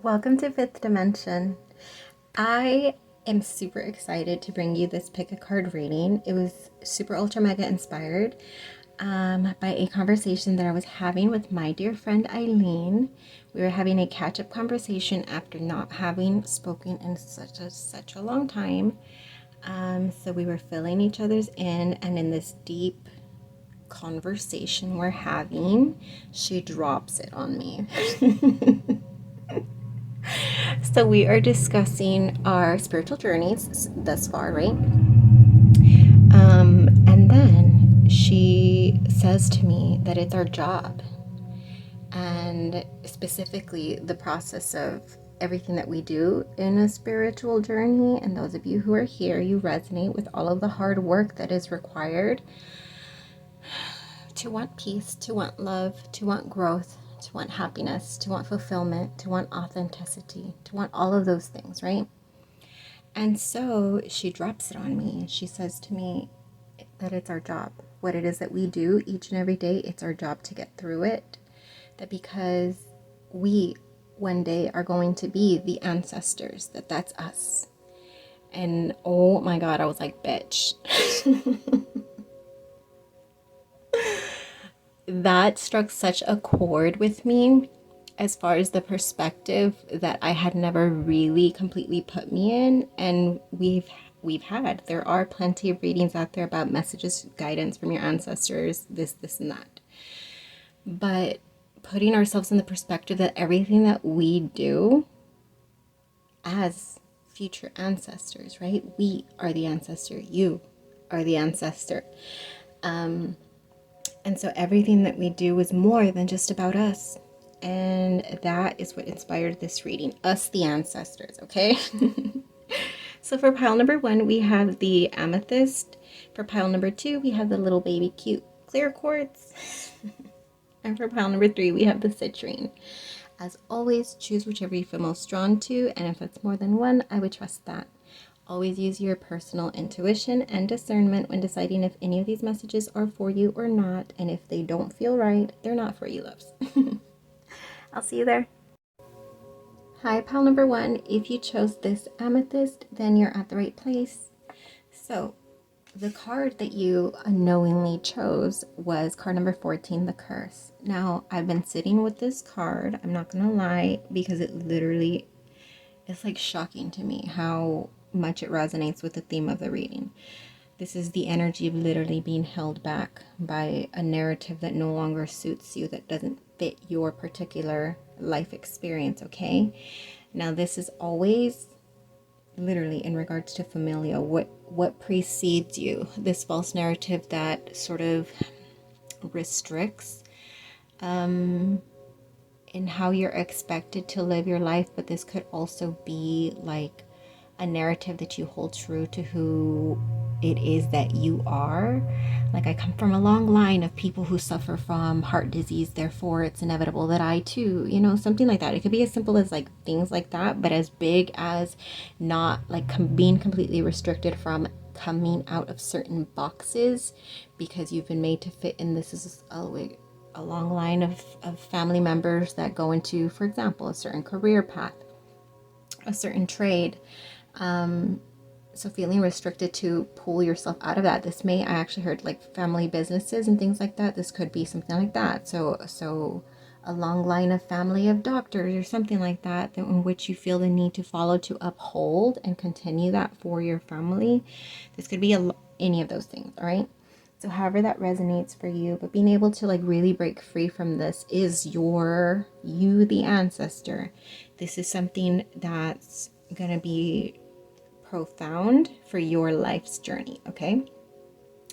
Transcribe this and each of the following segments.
Welcome to Fifth Dimension. I am super excited to bring you this pick a card reading. It was super ultra mega inspired by a conversation that I was having with my dear friend Eileen. We were having a catch-up conversation after not having spoken in such a long time. So we were filling each other's in, and in this deep conversation we're having, she drops it on me. So we are discussing our spiritual journeys thus far, right? And then she says to me that it's our job, and specifically the process of everything that we do in a spiritual journey. And those of you who are here, you resonate with all of the hard work that is required to want peace, to want love, to want growth, to want happiness, to want fulfillment, to want authenticity, to want all of those things, right? And so she drops it on me. She says to me that it's our job. What it is that we do each and every day, it's our job to get through it. That because we one day are going to be the ancestors, that's us. And oh my God, I was like, bitch. That struck such a chord with me as far as the perspective that I had never really completely put me in. And there are plenty of readings out there about messages, guidance from your ancestors, this and that. But putting ourselves in the perspective that everything that we do as future ancestors, right? We are the ancestor. You are the ancestor. And so everything that we do is more than just about us. And that is what inspired this reading. Us, the ancestors, okay? So for pile number 1, we have the Amethyst. For pile number 2, we have the little baby cute clear quartz. And for pile number 3, we have the Citrine. As always, choose whichever you feel most drawn to. And if it's more than one, I would trust that. Always use your personal intuition and discernment when deciding if any of these messages are for you or not. And if they don't feel right, they're not for you, loves. I'll see you there. Hi, pile number 1. If you chose this Amethyst, then you're at the right place. So the card that you unknowingly chose was card number 14, the Curse. Now, I've been sitting with this card, I'm not gonna lie, because it's like shocking to me how much it resonates with the theme of the reading. This is the energy of literally being held back by a narrative that no longer suits you, that doesn't fit your particular life experience, okay? Now, this is always literally in regards to familial, what precedes you, this false narrative that sort of restricts in how you're expected to live your life. But this could also be like a narrative that you hold true to who it is that you are. Like, I come from a long line of people who suffer from heart disease, therefore it's inevitable that I too, something like that. It could be as simple as like things like that, but as big as not like being completely restricted from coming out of certain boxes because you've been made to fit in. This is a long line of family members that go into, for example, a certain career path, a certain trade. So feeling restricted to pull yourself out of that. I actually heard like family businesses and things like that. This could be something like that. So a long line of family of doctors or something like that, in which you feel the need to follow, to uphold and continue that for your family. This could be any of those things, all right? So however that resonates for you, but being able to like really break free from this is you, the ancestor. This is something that's gonna be profound for your life's journey, okay?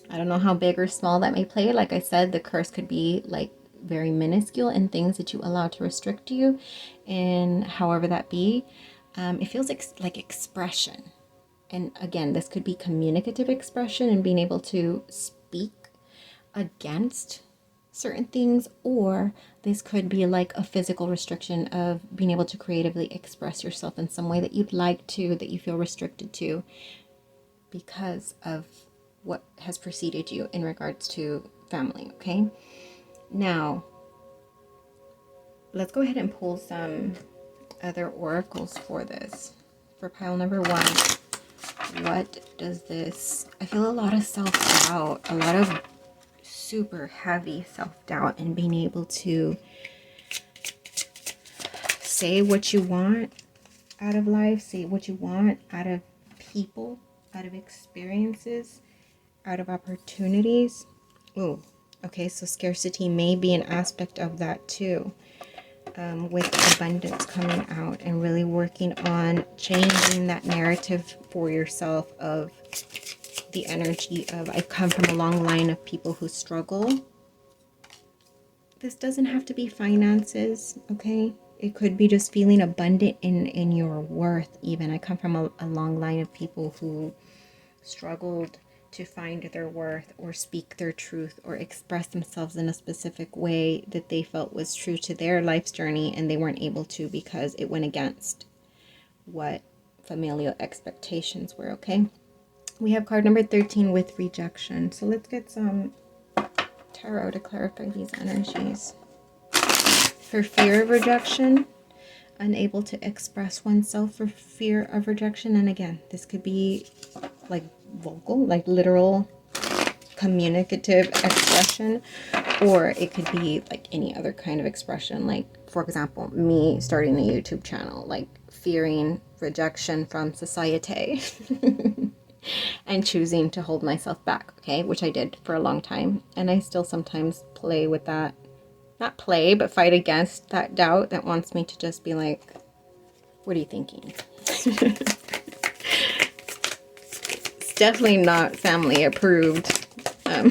I don't know how big or small that may play. Like I said, the curse could be like very minuscule in things that you allow to restrict you, and however that be. It feels like expression. And again, this could be communicative expression and being able to speak against certain things, or this could be like a physical restriction of being able to creatively express yourself in some way that you'd like to, that you feel restricted to because of what has preceded you in regards to family, okay? Now, let's go ahead and pull some other oracles for this. For pile number 1, what does this... I feel a lot of self-doubt, a lot of super heavy self-doubt, and being able to say what you want out of life, say what you want out of people, out of experiences, out of opportunities. Ooh, okay, so scarcity may be an aspect of that too, with abundance coming out, and really working on changing that narrative for yourself of the energy of, I come from a long line of people who struggle. This doesn't have to be finances, okay? It could be just feeling abundant in your worth even. I come from a long line of people who struggled to find their worth or speak their truth or express themselves in a specific way that they felt was true to their life's journey, and they weren't able to because it went against what familial expectations were, okay? We have card number 13 with rejection. So let's get some tarot to clarify these energies. For fear of rejection, unable to express oneself for fear of rejection. And again, this could be like vocal, like literal communicative expression, or it could be like any other kind of expression. Like, for example, me starting a YouTube channel, like fearing rejection from society and choosing to hold myself back, okay, which I did for a long time. And I still sometimes play with that. Not play, but fight against that doubt that wants me to just be like, what are you thinking? It's definitely not family approved. But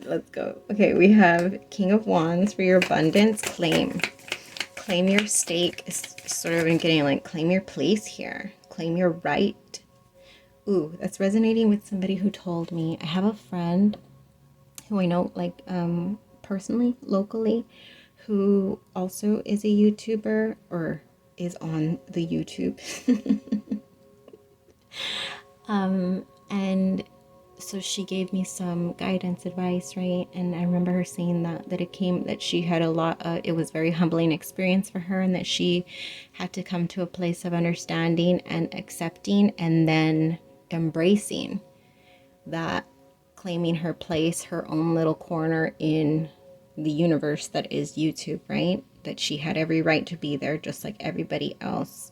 let's go. Okay, we have King of Wands for your abundance. Claim your stake. Is sort of getting like, claim your place here. Claim your right. Ooh, that's resonating with somebody who told me. I have a friend who I know, like, personally, locally, who also is a YouTuber, or is on the YouTube. And so she gave me some guidance, advice, right? And I remember her saying that she had a lot of, it was very humbling experience for her, and that she had to come to a place of understanding and accepting, and then embracing that, claiming her place, her own little corner in the universe that is YouTube, right? That she had every right to be there just like everybody else.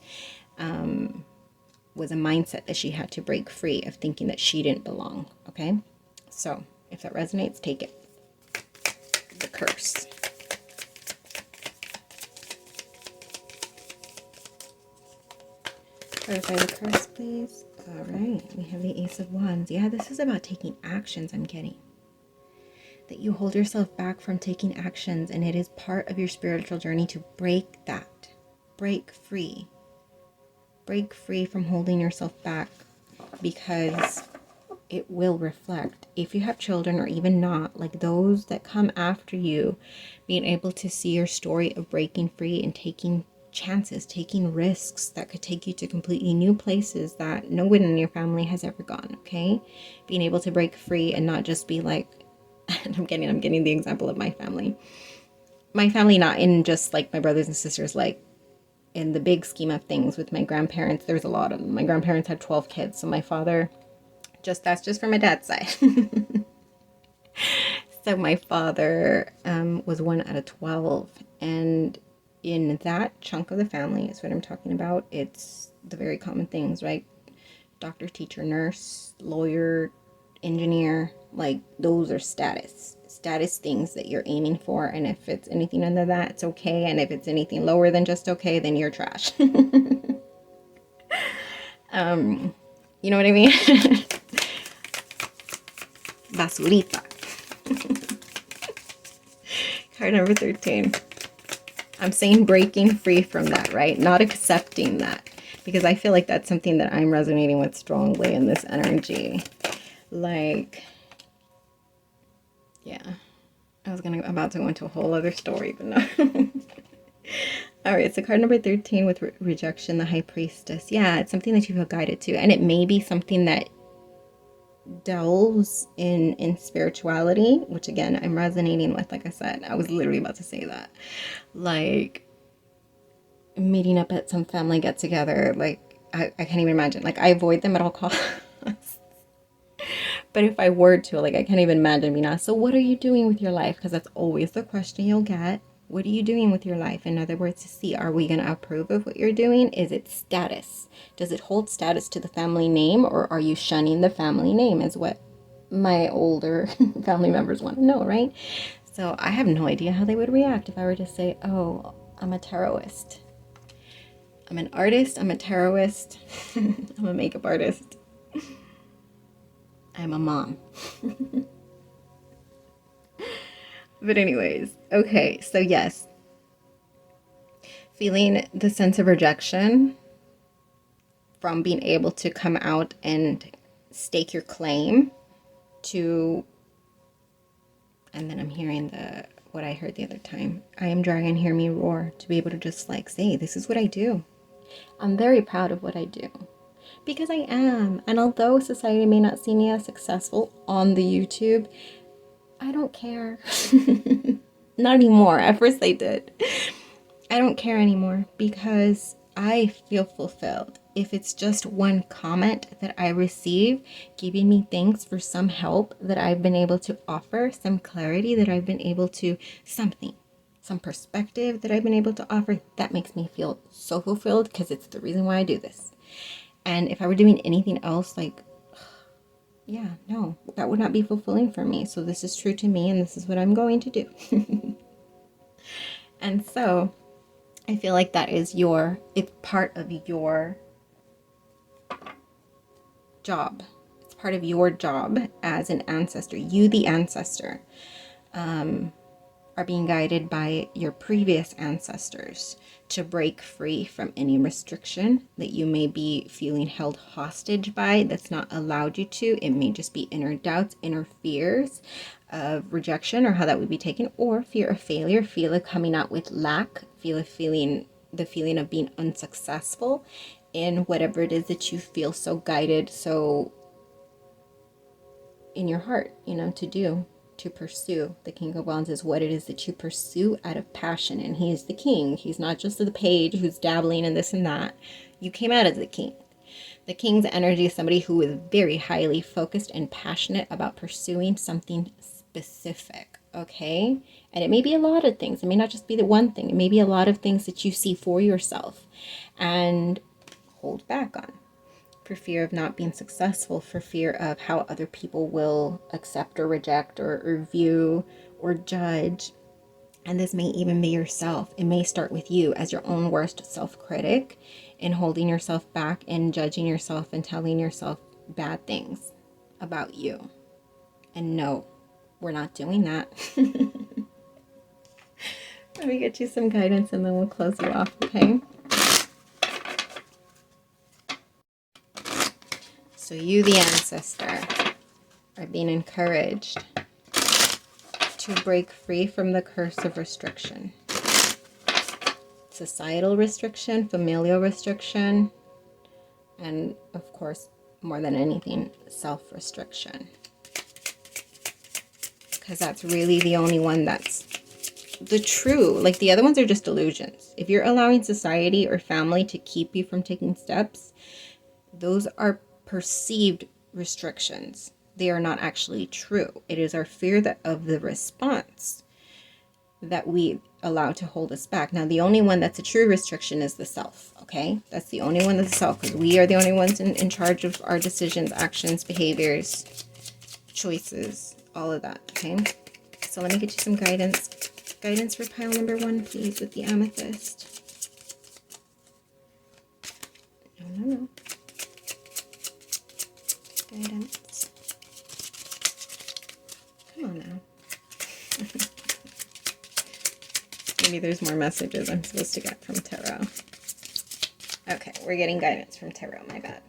Was a mindset that she had to break free of, thinking that she didn't belong, okay? So if that resonates, take it. The curse. Clarify the curse, please. All right, we have the Ace of Wands. Yeah, this is about taking actions, I'm getting. That you hold yourself back from taking actions, and it is part of your spiritual journey to break that. Break free. Break free from holding yourself back, because it will reflect, if you have children or even not, like those that come after you, being able to see your story of breaking free and taking chances, taking risks that could take you to completely new places that no one in your family has ever gone, okay? Being able to break free and not just be like, and I'm getting the example of my family. My family, not in just like my brothers and sisters, like in the big scheme of things with my grandparents, there's a lot of them. My grandparents had 12 kids, so my father, that's just from my dad's side. So my father was one out of 12, and in that chunk of the family is what I'm talking about. It's the very common things, right? Doctor, teacher, nurse, lawyer, engineer, like those are status things that you're aiming for. And if it's anything under that, it's okay. And if it's anything lower than just okay, then you're trash. You know what I mean? Basurita. Card number 13. I'm saying breaking free from that, right? Not accepting that, because I feel like that's something that I'm resonating with strongly in this energy. Like, yeah, I was about to go into a whole other story, but no. All right, so card number 13 with rejection, the High Priestess. Yeah, it's something that you feel guided to, and it may be something that delves in spirituality, which again I'm resonating with. Like I said, I was literally about to say that, like meeting up at some family get together. Like, I can't even imagine. Like, I avoid them at all costs. But if I were to, like, I can't even imagine being asked, so what are you doing with your life? Because that's always the question you'll get. What are you doing with your life? In other words, to see, are we going to approve of what you're doing? Is it status? Does it hold status to the family name, or are you shunning the family name, is what my older family members want to know, right? So I have no idea how they would react if I were to say, oh, I'm a tarotist. I'm an artist, I'm a tarotist, I'm a makeup artist, I'm a mom. But anyways, okay, so yes, feeling the sense of rejection from being able to come out and stake your claim to, and then I'm hearing what I heard the other time, I am dragon, hear me roar, to be able to just like say, this is what I do. I'm very proud of what I do. Because I am. And although society may not see me as successful on the YouTube, I don't care. Not anymore. At first they did. I don't care anymore because I feel fulfilled. If it's just one comment that I receive giving me thanks for some help that I've been able to offer, some clarity that I've been able to, something, some perspective that I've been able to offer, that makes me feel so fulfilled because it's the reason why I do this. And if I were doing anything else, like, yeah, no, that would not be fulfilling for me. So this is true to me and this is what I'm going to do. And so I feel like that is it's part of your job. It's part of your job as an ancestor. You, the ancestor, are being guided by your previous ancestors to break free from any restriction that you may be feeling held hostage by that's not allowed you to. It may just be inner doubts, inner fears of rejection or how that would be taken, or fear of failure, fear of coming out with lack, the feeling of being unsuccessful in whatever it is that you feel so guided, so in your heart, to do. To pursue. The King of Wands is what it is that you pursue out of passion, and he is the king. He's not just the page who's dabbling in this and that. You came out as the king. The king's energy is somebody who is very highly focused and passionate about pursuing something specific, okay? And it may be a lot of things. It may not just be the one thing. It may be a lot of things that you see for yourself and hold back on. For fear of not being successful, for fear of how other people will accept or reject or view or judge. And this may even be yourself. It may start with you as your own worst self-critic and holding yourself back and judging yourself and telling yourself bad things about you. And no, we're not doing that. Let me get you some guidance and then we'll close you off, okay? So you, the ancestor, are being encouraged to break free from the curse of restriction. Societal restriction, familial restriction, and of course, more than anything, self-restriction. Because that's really the only one that's the true. Like, the other ones are just illusions. If you're allowing society or family to keep you from taking steps, those are perceived restrictions. They are not actually true. It is our fear of the response that we allow to hold us back. Now, the only one that's a true restriction is the self, okay? That's the only one that's the self, because we are the only ones in charge of our decisions, actions, behaviors, choices, all of that, okay? So let me get you some guidance. Guidance for pile number 1, please, with the amethyst. No. Guidance. Come on now. Maybe there's more messages I'm supposed to get from tarot. Okay, we're getting guidance from tarot, my bad.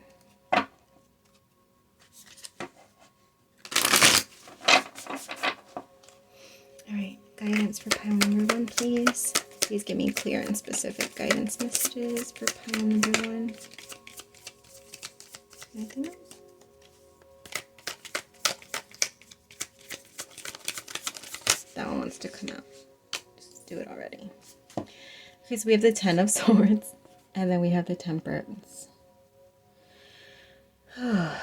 Alright, guidance for pile number 1, please. Please give me clear and specific guidance messages for pile number 1. Anything else? That one wants to come out. Just do it already. Okay, so we have the Ten of Swords, and then we have the Temperance. Oh,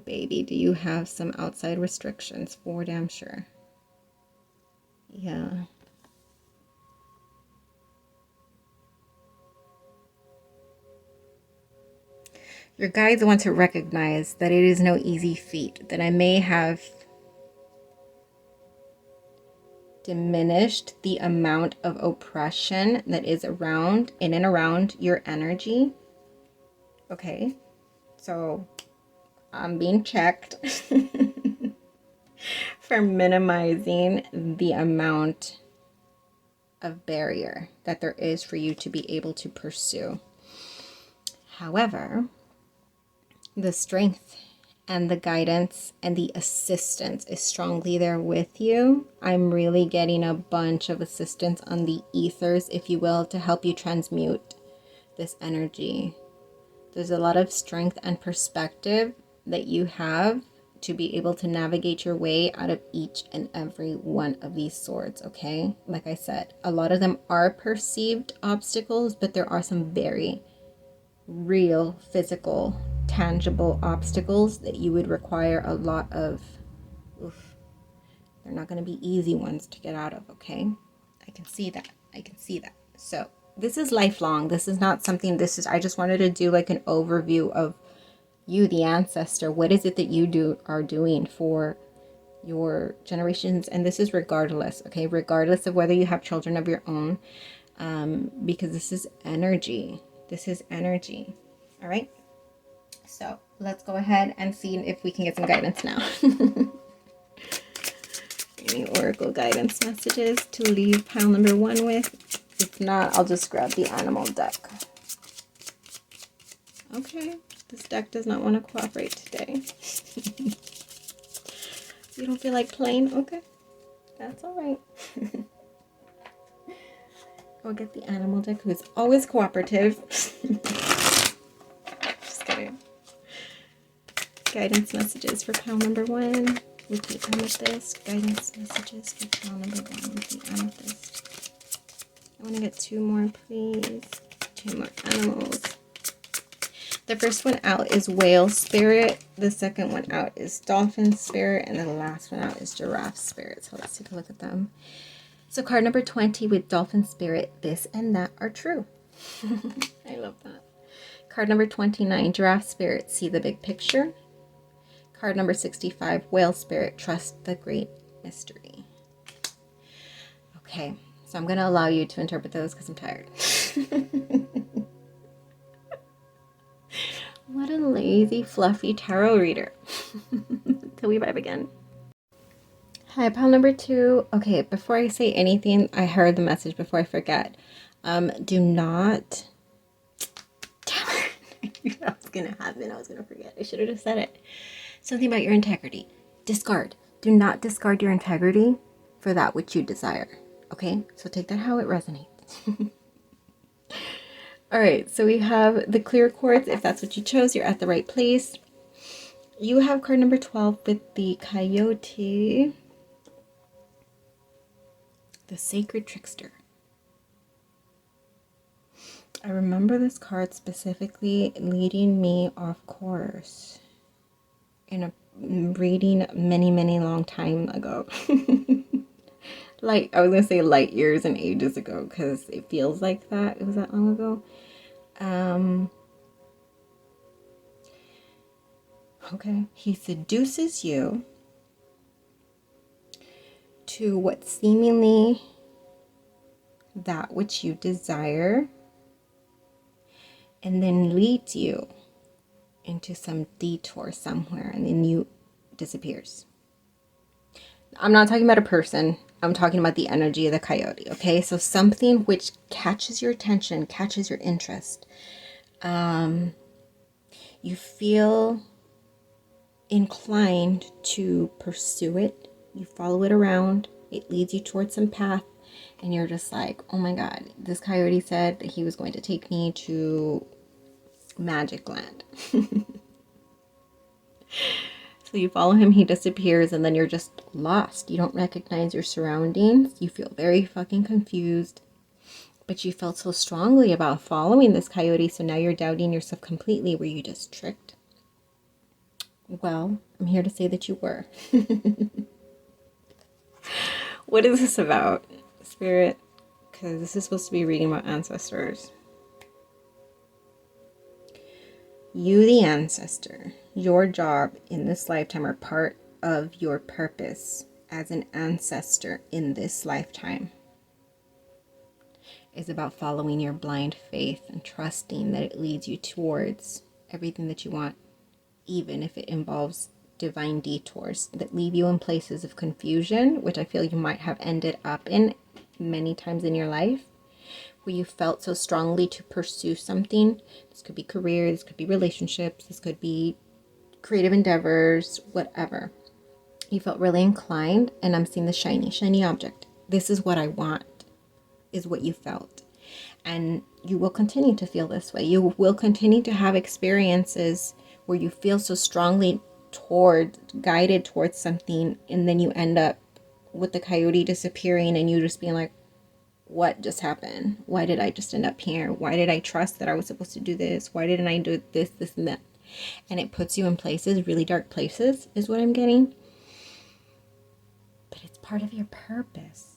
baby, do you have some outside restrictions? For damn sure. Yeah. Your guides want to recognize that it is no easy feat, that I may have diminished the amount of oppression that is around, in and around your energy. Okay, so I'm being checked for minimizing the amount of barrier that there is for you to be able to pursue. However, the strength and the guidance and the assistance is strongly there with you. I'm really getting a bunch of assistance on the ethers, if you will, to help you transmute this energy. There's a lot of strength and perspective that you have to be able to navigate your way out of each and every one of these swords, okay? Like I said, a lot of them are perceived obstacles, but there are some very real, physical, tangible obstacles that you would require a lot of, they're not going to be easy ones to get out of, okay? I can see that. I can see that. So this is lifelong. This is not something, I just wanted to do like an overview of you, the ancestor. What is it that you are doing for your generations? And this is regardless, okay? Regardless of whether you have children of your own, because this is energy. This is energy. All right. So let's go ahead and see if we can get some guidance now. Any oracle guidance messages to leave pile number 1 with? If not, I'll just grab the animal deck. Okay, this deck does not want to cooperate today. You don't feel like playing? Okay, that's all right. We'll get the animal deck, who is always cooperative. Just kidding. Guidance messages for pile number 1 with the amethyst. Guidance messages for pile number 1 with the amethyst. I want to get 2 more, please. 2 more animals. The first one out is whale spirit. The second one out is dolphin spirit. And the last one out is giraffe spirit. So let's take a look at them. So card number 20 with dolphin spirit, this and that are true. I love that. Card number 29, giraffe spirit, see the big picture. Card number 65, whale spirit, trust the great mystery. Okay, so I'm going to allow you to interpret those because I'm tired. What a lazy, fluffy tarot reader. Till we vibe again. Hi, pile number 2. Okay, before I say anything, I heard the message before I forget. Do not... Damn it. I knew that was going to happen. I was going to forget. I should have just said it. Something about your integrity. Discard. Do not discard your integrity for that which you desire. Okay? So take that how it resonates. Alright, so we have the clear quartz. If that's what you chose, you're at the right place. You have card number 12 with the coyote. The sacred trickster. I remember this card specifically leading me off course in a reading many long time ago. Like, I was gonna say light years and ages ago because it feels like that. It was that long ago. Okay, he seduces you to what seemingly that which you desire, and then leads you into some detour somewhere, and then you disappears. I'm not talking about a person. I'm talking about the energy of the coyote, okay? So something which catches your attention, catches your interest. You feel inclined to pursue it. You follow it around. It leads you towards some path. And you're just like, oh my God, this coyote said that he was going to take me to Magic Land. So you follow him, he disappears, and then you're just lost. You don't recognize your surroundings. You feel very fucking confused. but you felt so strongly about following this coyote, so now you're doubting yourself completely. Were you just tricked? Well, I'm here to say that you were. What is this about, Spirit? Because this is supposed to be reading about ancestors. You, the ancestor, your job in this lifetime, or part of your purpose as an ancestor in this lifetime, is about following your blind faith and trusting that it leads you towards everything that you want, even if it involves divine detours that leave you in places of confusion, which I feel you might have ended up in many times in your life, where you felt so strongly to pursue something. This could be career, this could be relationships, this could be creative endeavors, whatever. You felt really inclined, and I'm seeing the shiny object. This is what I want, is what you felt. And you will continue to feel this way. You will continue to have experiences where you feel so strongly guided towards something, and then you end up with the coyote disappearing and you just being like, what just happened? Why did I just end up here? Why did I trust that I was supposed to do this? Why didn't I do this, and that? And it puts you in places, really dark places, is what I'm getting. But it's part of your purpose.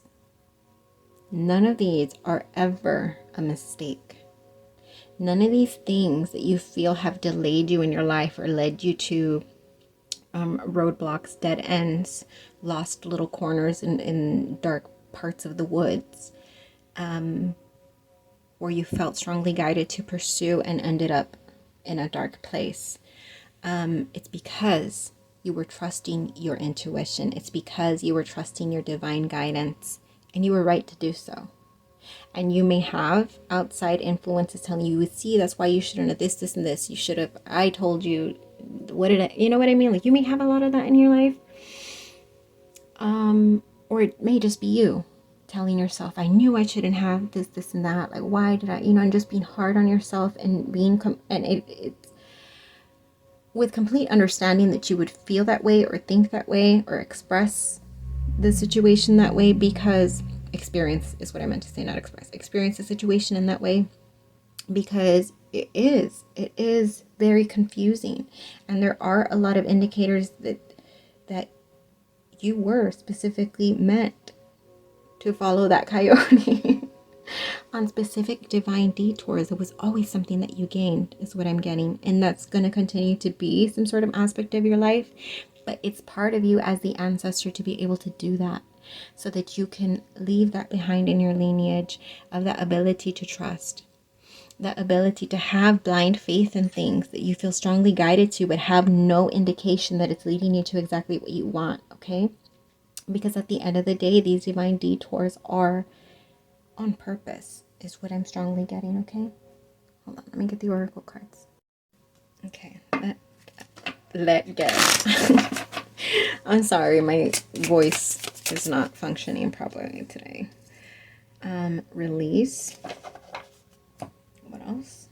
None of these are ever a mistake. None of these things that you feel have delayed you in your life or led you to roadblocks, dead ends, lost little corners in dark parts of the woods, where you felt strongly guided to pursue and ended up in a dark place. It's because you were trusting your intuition. It's because you were trusting your divine guidance, and you were right to do so. And you may have outside influences telling you, see, that's why you shouldn't have this, and this. You should have, I told you, you know what I mean? Like, you may have a lot of that in your life. Or it may just be you telling yourself, I knew I shouldn't have this, and that. Like, why did I, and just being hard on yourself and being, it's with complete understanding that you would feel that way or think that way or express the situation that way, because experience is what I meant to say, not express. Experience the situation in that way, because it is very confusing, and there are a lot of indicators that you were specifically meant to follow that coyote on specific divine detours. It was always something that you gained, is what I'm getting, and that's going to continue to be some sort of aspect of your life. But it's part of you as the ancestor to be able to do that, so that you can leave that behind in your lineage of that ability to trust, that ability to have blind faith in things that you feel strongly guided to, but have no indication that it's leading you to exactly what you want, okay? Because at the end of the day, these divine detours are on purpose, is what I'm strongly getting, okay? Hold on, let me get the oracle cards. Okay, let go. I'm sorry, my voice is not functioning properly today. Release. What else?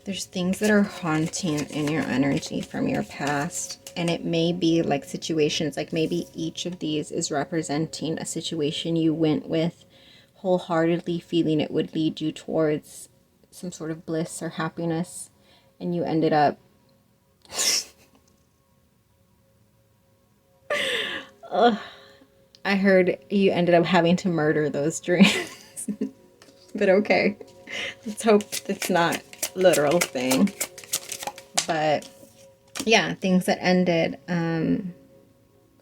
There's things that are haunting in your energy from your past. And it may be like situations, like maybe each of these is representing a situation you went with wholeheartedly, feeling it would lead you towards some sort of bliss or happiness, and you ended up I heard you ended up having to murder those dreams. But okay, let's hope it's not a literal thing. But yeah, things that ended.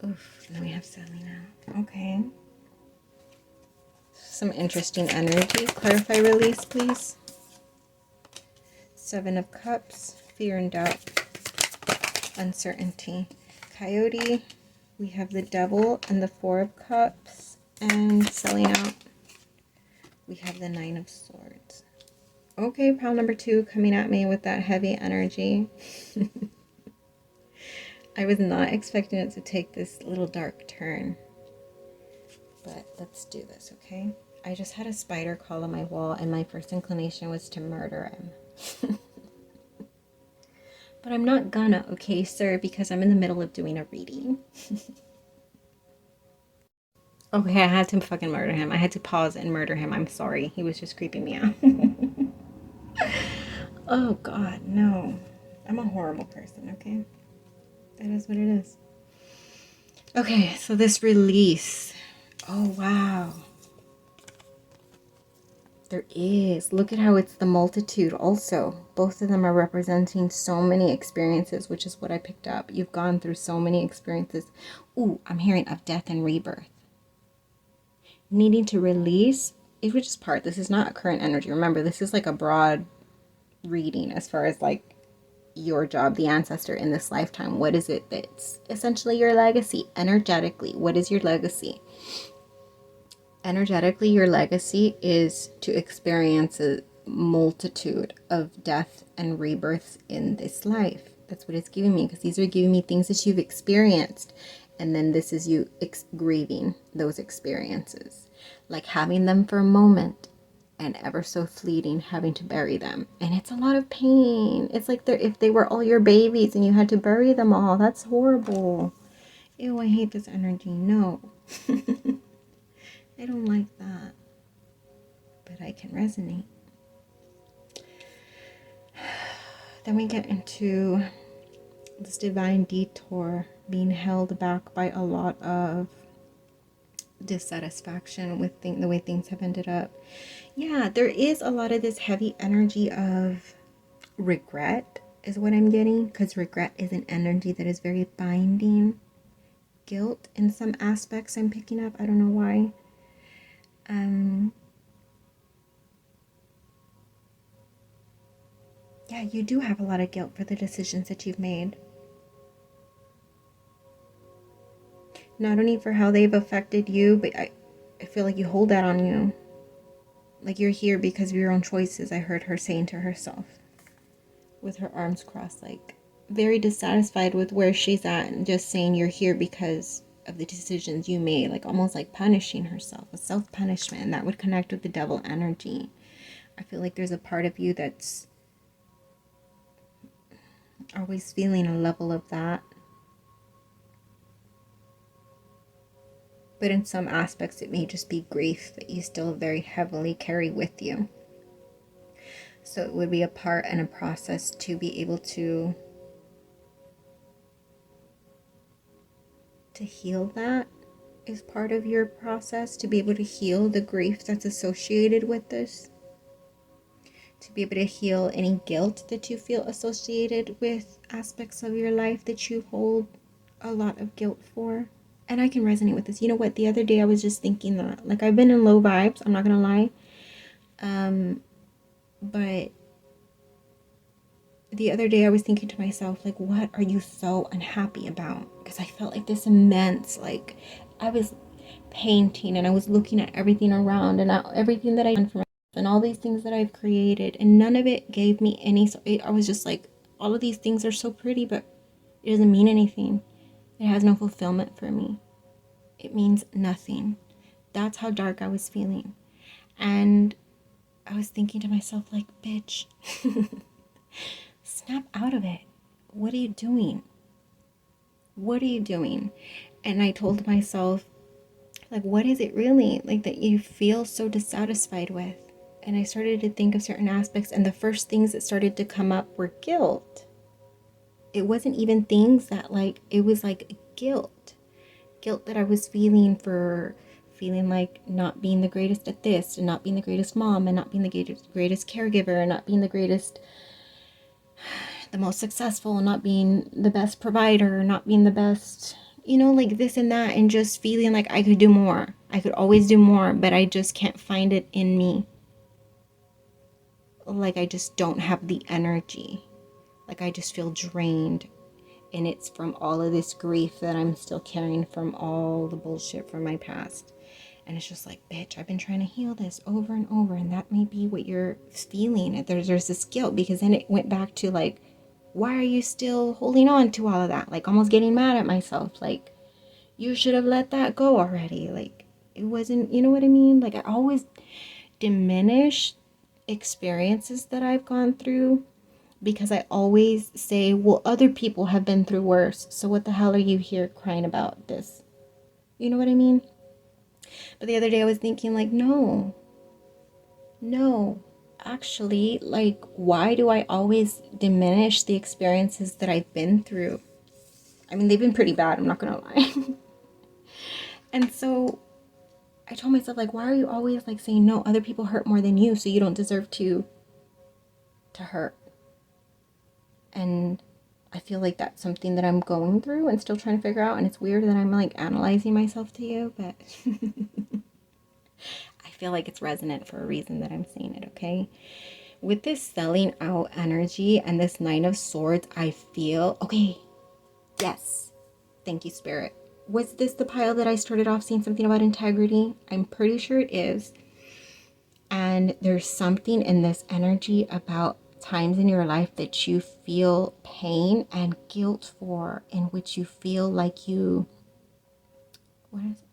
Oof, now we have Sally now. Okay. Some interesting energy. Clarify, release, please. Seven of Cups, fear and doubt, uncertainty. Coyote, we have the Devil and the Four of Cups, and selling out, we have the Nine of Swords. Okay, pile number 2 coming at me with that heavy energy. I was not expecting it to take this little dark turn, but let's do this, okay? I just had a spider crawl on my wall, and my first inclination was to murder him. But I'm not gonna, okay, sir, because I'm in the middle of doing a reading. Okay, I had to fucking murder him. I had to pause and murder him. I'm sorry. He was just creeping me out. Oh, God, no. I'm a horrible person, okay? That is what it is. Okay, so this release. Oh, wow. There is. Look at how it's the multitude also. Both of them are representing so many experiences, which is what I picked up. You've gone through so many experiences. Ooh, I'm hearing of death and rebirth. Needing to release, which is part. This is not a current energy. Remember, this is like a broad reading as far as like your job, the ancestor in this lifetime. What is it that's essentially your legacy? Energetically, what is your legacy? Energetically, your legacy is to experience a multitude of death and rebirths in this life. That's what it's giving me, because these are giving me things that you've experienced, and then this is you grieving those experiences, like having them for a moment and ever so fleeting having to bury them. And it's a lot of pain. It's like if they were all your babies and you had to bury them all. That's horrible. Ew, I hate this energy. No. I don't like that, but I can resonate. Then we get into this divine detour, being held back by a lot of dissatisfaction with the way things have ended up. Yeah, there is a lot of this heavy energy of regret is what I'm getting, because regret is an energy that is very binding. Guilt in some aspects I'm picking up. I don't know why. Yeah, you do have a lot of guilt for the decisions that you've made. Not only for how they've affected you, but I feel like you hold that on you. Like you're here because of your own choices, I heard her saying to herself. With her arms crossed, like very dissatisfied with where she's at, and just saying you're here because of the decisions you made, like almost like punishing herself, a self-punishment. And that would connect with the devil energy. I feel like there's a part of you that's always feeling a level of that, but in some aspects it may just be grief that you still very heavily carry with you. So it would be a part and a process to be able to heal. That is part of your process, to be able to heal the grief that's associated with this, to be able to heal any guilt that you feel associated with aspects of your life that you hold a lot of guilt for. And I can resonate with this. You know what? The other day I was just thinking that, like, I've been in low vibes, I'm not gonna lie. But the other day I was thinking to myself, like, what are you so unhappy about? Because I felt like this immense, like, I was painting and I was looking at everything around and everything that I've done for myself and all these things that I've created, and none of it gave me any. I was just like, all of these things are so pretty, but it doesn't mean anything. It has no fulfillment for me. It means nothing. That's how dark I was feeling. And I was thinking to myself, like, bitch, snap out of it. What are you doing? What are you doing? And I told myself, like, what is it really, like, that you feel so dissatisfied with? And I started to think of certain aspects, and the first things that started to come up were guilt. It wasn't even things that, like, it was like guilt that I was feeling for feeling like not being the greatest at this, and not being the greatest mom, and not being the greatest caregiver, and not being the most successful, and not being the best provider, not being the best, you know, like this and that, and just feeling like I could do more. I could always do more, but I just can't find it in me. Like I just don't have the energy. Like I just feel drained. And it's from all of this grief that I'm still carrying from all the bullshit from my past. And it's just like, bitch, I've been trying to heal this over and over. And that may be what you're feeling. There's this guilt, because then it went back to like, why are you still holding on to all of that? Like almost getting mad at myself. Like, you should have let that go already. Like, it wasn't, you know what I mean? Like I always diminish experiences that I've gone through, because I always say, well, other people have been through worse, so what the hell are you here crying about this? You know what I mean? But the other day I was thinking, like, no, actually, like, why do I always diminish the experiences that I've been through? I mean, they've been pretty bad, I'm not gonna lie. And so I told myself, like, why are you always like saying, no, other people hurt more than you, so you don't deserve to hurt? And I feel like that's something that I'm going through and still trying to figure out. And it's weird that I'm like analyzing myself to you, but I feel like it's resonant for a reason that I'm saying it, okay? With this selling out energy and this Nine of Swords, I feel, okay, yes, thank you, Spirit. Was this the pile that I started off seeing something about integrity? I'm pretty sure it is. And there's something in this energy about times in your life that you feel pain and guilt for, in which you feel like you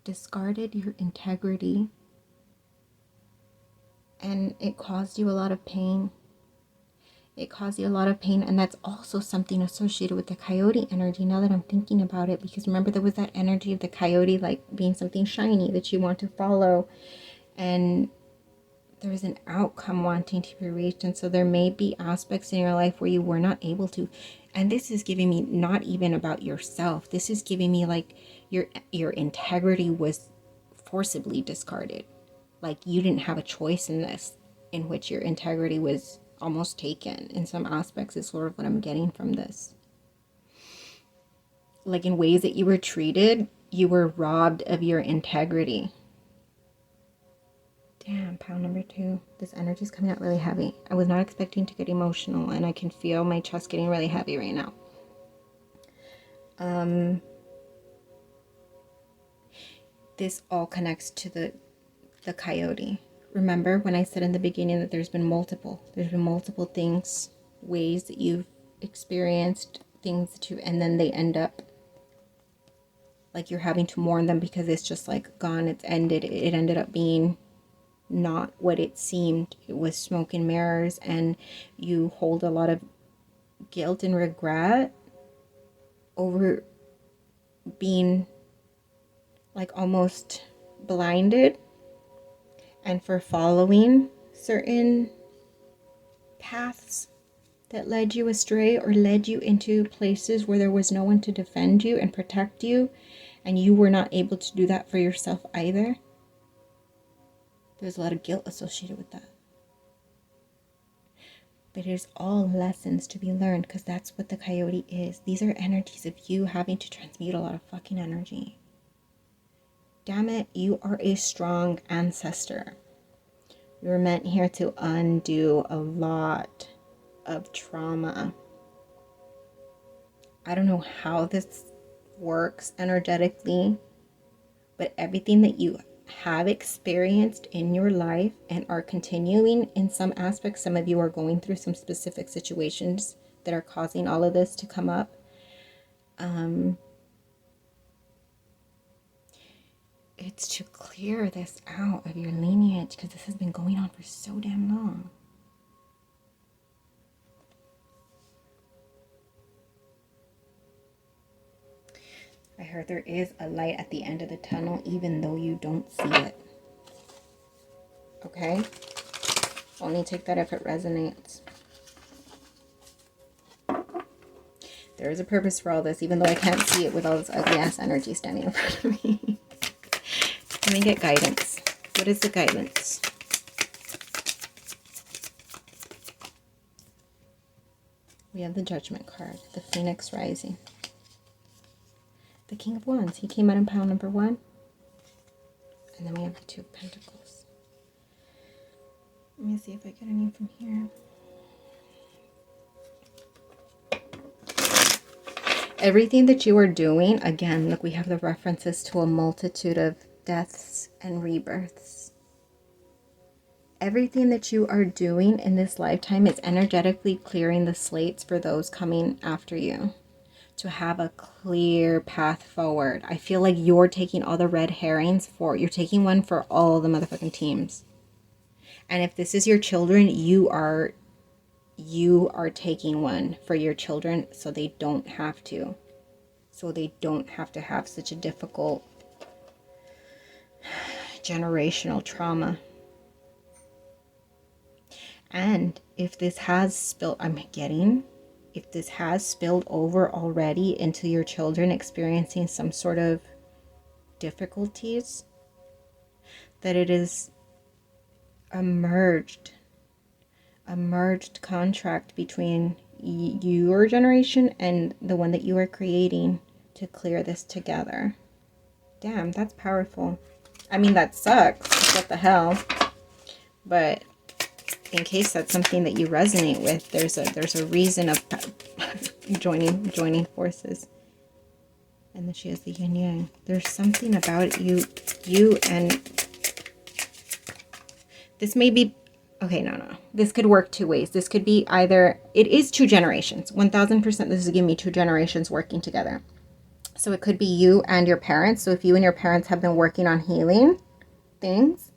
discarded your integrity, and it caused you a lot of pain. It caused you a lot of pain, and that's also something associated with the coyote energy, now that I'm thinking about it, because remember there was that energy of the coyote like being something shiny that you want to follow, and there's an outcome wanting to be reached. And so there may be aspects in your life where you were not able to, and this is giving me not even about yourself, this is giving me like your integrity was forcibly discarded, like you didn't have a choice in this, in which your integrity was almost taken in some aspects, is sort of what I'm getting from this. Like in ways that you were treated, you were robbed of your integrity. Damn, pile number 2. This energy is coming out really heavy. I was not expecting to get emotional, and I can feel my chest getting really heavy right now. This all connects to the coyote. Remember when I said in the beginning that there's been multiple things, ways that you've experienced things that you, and then they end up like you're having to mourn them because it's just like gone, it's ended. It ended up being not what it seemed. It was smoke and mirrors, and you hold a lot of guilt and regret over being like almost blinded, and for following certain paths that led you astray, or led you into places where there was no one to defend you and protect you, and you were not able to do that for yourself either. There's a lot of guilt associated with that. But there's all lessons to be learned, because that's what the coyote is. These are energies of you having to transmute a lot of fucking energy. Damn it, you are a strong ancestor. You're meant here to undo a lot of trauma. I don't know how this works energetically, but everything that you have experienced in your life and are continuing in some aspects, some of you are going through some specific situations that are causing all of this to come up. It's to clear this out of your lineage, because this has been going on for so damn long. I heard there is a light at the end of the tunnel, even though you don't see it. Okay? Only take that if it resonates. There is a purpose for all this, even though I can't see it with all this ugly ass energy standing in front of me. Let me get guidance. What is the guidance? We have the Judgment card, the Phoenix rising. The King of Wands, he came out in pile number 1. And then we have the Two of Pentacles. Let me see if I get any from here. Everything that you are doing, again, look, we have the references to a multitude of deaths and rebirths. Everything that you are doing in this lifetime is energetically clearing the slates for those coming after you, to have a clear path forward. I feel like you're taking all the red herrings you're taking one for all the motherfucking teams. And if this is your children, you are taking one for your children so they don't have to. So they don't have to have such a difficult generational trauma. And if this has spilled, if this has spilled over already into your children experiencing some sort of difficulties, that it is a merged contract between your generation and the one that you are creating to clear this together. Damn, that's powerful. I mean, that sucks. What the hell? But in case that's something that you resonate with, there's a reason of joining forces. And then she has the yin yang. There's something about you and this may be, okay, no. This could work two ways. This could be either, it is two generations. 1000% this is giving me two generations working together. So it could be you and your parents. So if you and your parents have been working on healing things,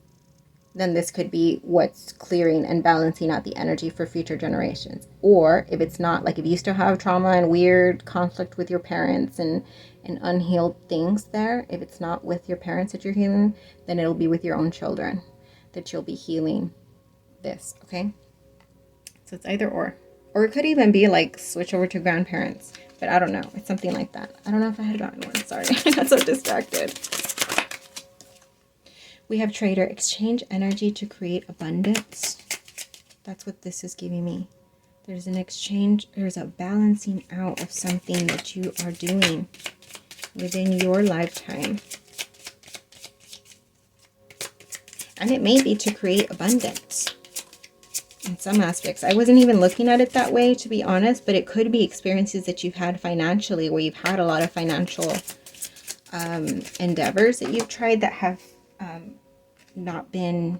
then this could be what's clearing and balancing out the energy for future generations. Or if it's not, like if you still have trauma and weird conflict with your parents and unhealed things there, if it's not with your parents that you're healing, then it'll be with your own children that you'll be healing this, okay? So it's either or. Or it could even be like switch over to grandparents. But I don't know. It's something like that. I don't know if I had gotten one. Sorry. I got so distracted. We have trader. Exchange energy to create abundance. That's what this is giving me. There's an exchange. There's a balancing out of something that you are doing within your lifetime. And it may be to create abundance in some aspects. I wasn't even looking at it that way, to be honest, but it could be experiences that you've had financially, where you've had a lot of financial endeavors that you've tried that have not been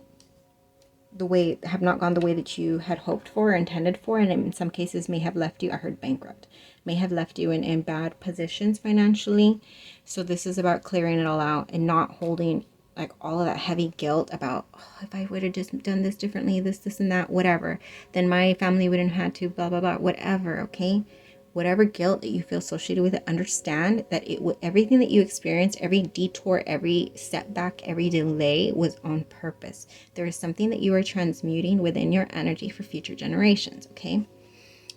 the way, have not gone the way that you had hoped for or intended for, and in some cases may have left you, I heard bankrupt, may have left you in bad positions financially. So this is about clearing it all out and not holding like all of that heavy guilt about, oh, if I would have just done this differently, this and that, whatever, then my family wouldn't have had to, blah, blah, blah, whatever, okay? Whatever guilt that you feel associated with it, understand that everything that you experienced, every detour, every setback, every delay was on purpose. There is something that you are transmuting within your energy for future generations, okay?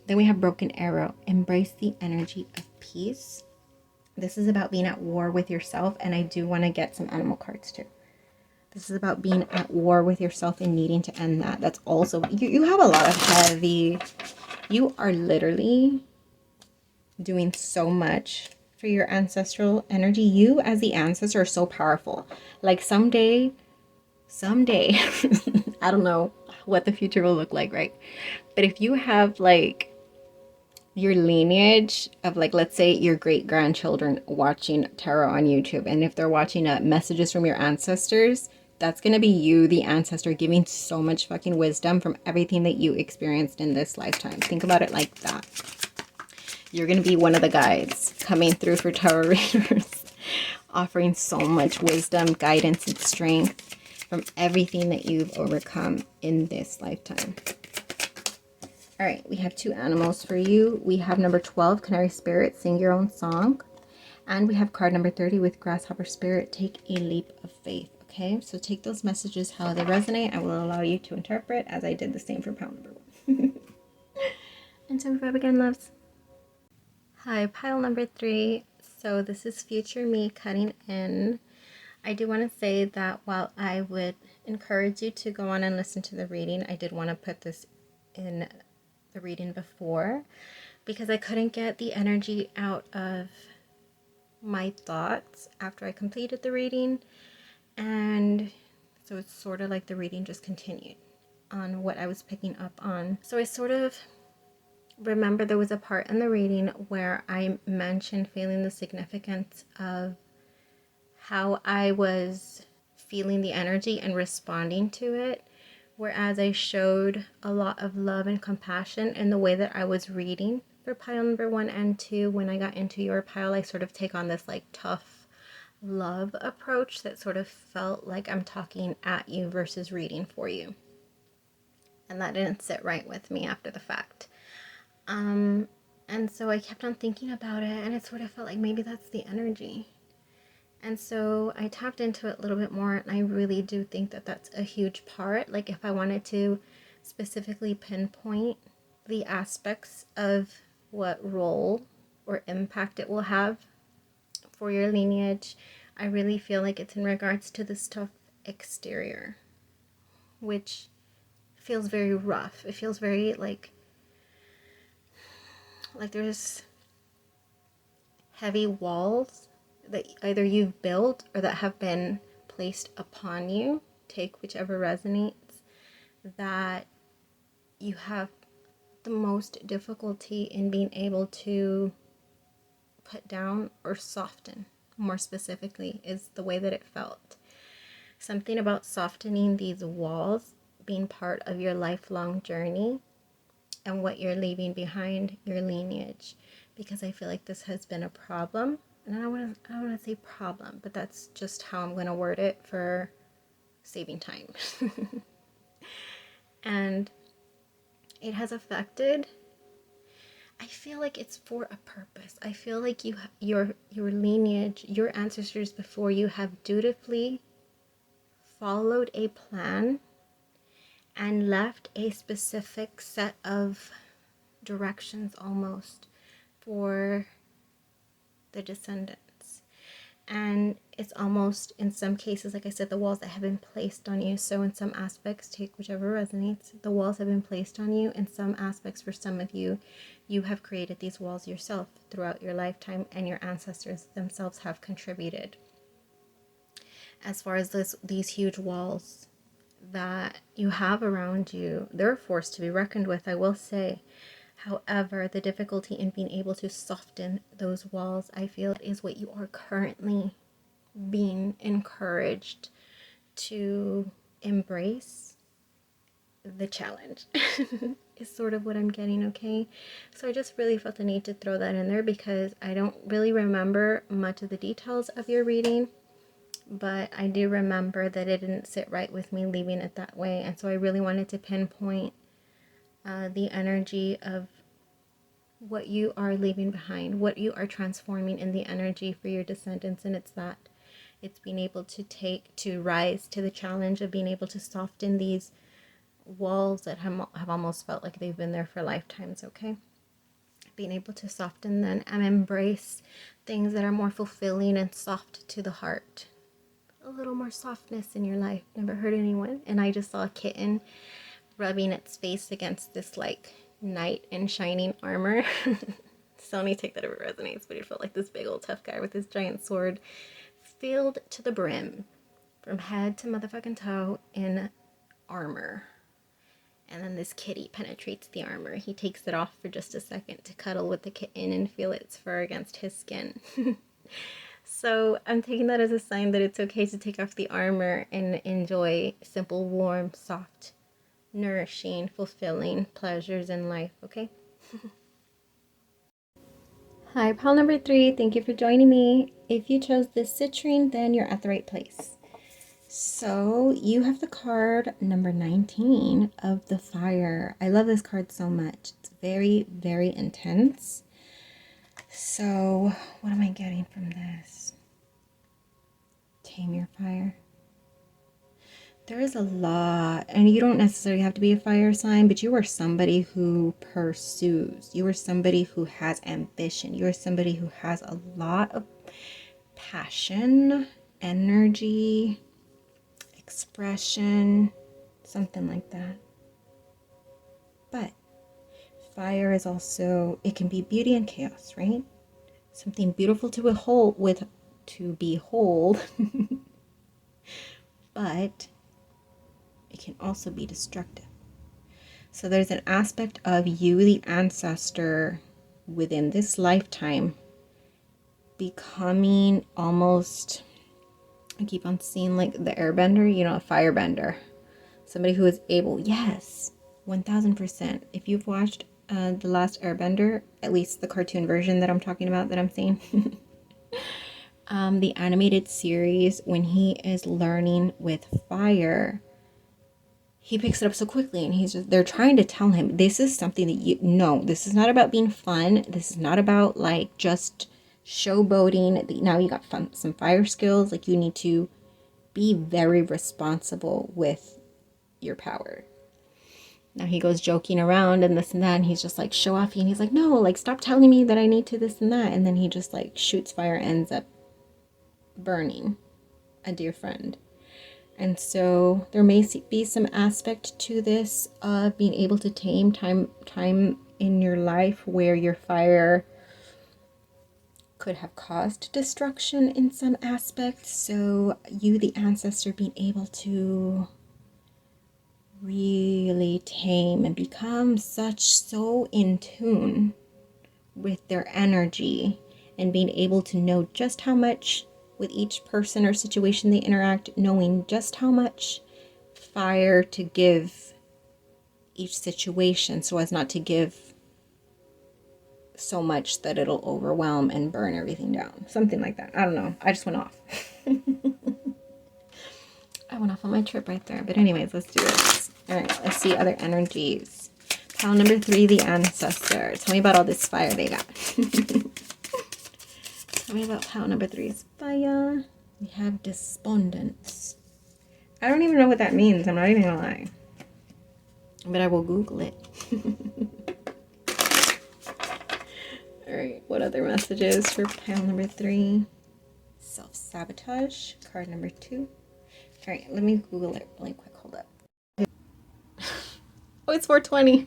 Then we have broken arrow. Embrace the energy of peace. This is about being at war with yourself, and I do want to get some animal cards too. This is about being at war with yourself and needing to end that. That's also, you have a lot of heavy, you are literally doing so much for your ancestral energy. You as the ancestor are so powerful. Like someday, I don't know what the future will look like, right? But if you have like your lineage of, like, let's say your great grandchildren watching tarot on YouTube, and if they're watching messages from your ancestors, that's going to be you, the ancestor, giving so much fucking wisdom from everything that you experienced in this lifetime. Think about it like that. You're going to be one of the guides coming through for tarot readers, offering so much wisdom, guidance, and strength from everything that you've overcome in this lifetime. All right, we have two animals for you. We have number 12, Canary Spirit, Sing Your Own Song. And we have card number 30 with Grasshopper Spirit, Take a Leap of Faith. Okay, so take those messages how they resonate. I will allow you to interpret, as I did the same for pile number 1. And so we again, loves. Hi, pile number 3. So this is future me cutting in. I do want to say that while I would encourage you to go on and listen to the reading, I did want to put this in the reading before, because I couldn't get the energy out of my thoughts after I completed the reading, and so it's sort of like the reading just continued on what I was picking up on. So I sort of remember there was a part in the reading where I mentioned feeling the significance of how I was feeling the energy and responding to it. Whereas I showed a lot of love and compassion in the way that I was reading for pile number 1 and 2. When I got into your pile, I sort of take on this like tough love approach that sort of felt like I'm talking at you versus reading for you. and that didn't sit right with me after the fact. And so I kept on thinking about it, and it sort of felt like maybe that's the energy. And so I tapped into it a little bit more, and I really do think that that's a huge part. Like, if I wanted to specifically pinpoint the aspects of what role or impact it will have for your lineage, I really feel like it's in regards to the stuff exterior, which feels very rough. It feels very like there's heavy walls that either you've built or that have been placed upon you, take whichever resonates, that you have the most difficulty in being able to put down or soften. More specifically is the way that it felt. Something about softening these walls being part of your lifelong journey and what you're leaving behind your lineage, because I feel like this has been a problem. And I don't want to say problem, but that's just how I'm going to word it for saving time. And it has affected, I feel like it's for a purpose. I feel like your lineage, your ancestors before you have dutifully followed a plan and left a specific set of directions almost for the descendants. And it's almost, in some cases, like I said, the walls that have been placed on you. So in some aspects, take whichever resonates, the walls have been placed on you. In some aspects, for some of you, you have created these walls yourself throughout your lifetime, and your ancestors themselves have contributed. As far as these huge walls that you have around you, they're a force to be reckoned with, I will say. However, the difficulty in being able to soften those walls, I feel, is what you are currently being encouraged to embrace. The challenge is sort of what I'm getting, okay? So I just really felt the need to throw that in there because I don't really remember much of the details of your reading, but I do remember that it didn't sit right with me leaving it that way. And so I really wanted to pinpoint the energy of what you are leaving behind, what you are transforming in the energy for your descendants. And it's being able to rise to the challenge of being able to soften these walls that have almost felt like they've been there for lifetimes, okay? Being able to soften them and embrace things that are more fulfilling and soft to the heart. A little more softness in your life never hurt anyone. And I just saw a kitten rubbing its face against this like knight in shining armor. So only take that if it resonates, but it felt like this big old tough guy with his giant sword filled to the brim from head to motherfucking toe in armor. And then this kitty penetrates the armor. He takes it off for just a second to cuddle with the kitten and feel its fur against his skin. So I'm taking that as a sign that it's okay to take off the armor and enjoy simple, warm, soft, nourishing, fulfilling pleasures in life, okay? Hi, pal number 3. Thank you for joining me. If you chose this citrine, then you're at the right place. So you have the card number 19 of the fire. I love this card so much. It's very, very intense. So what am I getting from this? Tame your fire. There is a lot, and you don't necessarily have to be a fire sign, but you are somebody who pursues. You are somebody who has ambition. You are somebody who has a lot of passion, energy, expression, something like that. But fire is also, it can be beauty and chaos, right? Something beautiful to behold, but it can also be destructive. So there's an aspect of you, the ancestor, within this lifetime, becoming almost, I keep on seeing like the airbender, a firebender. Somebody who is able, yes, 1000%. If you've watched The Last Airbender, at least the cartoon version that I'm talking about, that I'm saying, the animated series, when he is learning with fire, he picks it up so quickly, and they're trying to tell him, this is something that no, this is not about being fun. This is not about like just showboating. Now you got some fire skills. Like, you need to be very responsible with your power. Now he goes joking around and this and that, and he's just like show offy, and he's like, no, like, stop telling me that I need to this and that. And then he just like shoots fire, ends up burning a dear friend. And so there may be some aspect to this of being able to tame time in your life where your fire could have caused destruction in some aspects. So you, the ancestor, being able to really tame and become so in tune with their energy, and being able to know just how much with each person or situation they interact, knowing just how much fire to give each situation so as not to give so much that it'll overwhelm and burn everything down. Something like that. I don't know. I just went off. I went off on my trip right there. But anyways, let's do this. All right, let's see other energies. Pile number 3, the ancestor. Tell me about all this fire they got. Tell me about pile number 3's fire. We have despondence. I don't even know what that means. I'm not even gonna lie. But I will Google it. Alright, what other messages for pile number 3? Self-sabotage, card number 2. Alright, let me Google it really quick. Hold up. Oh, it's 420.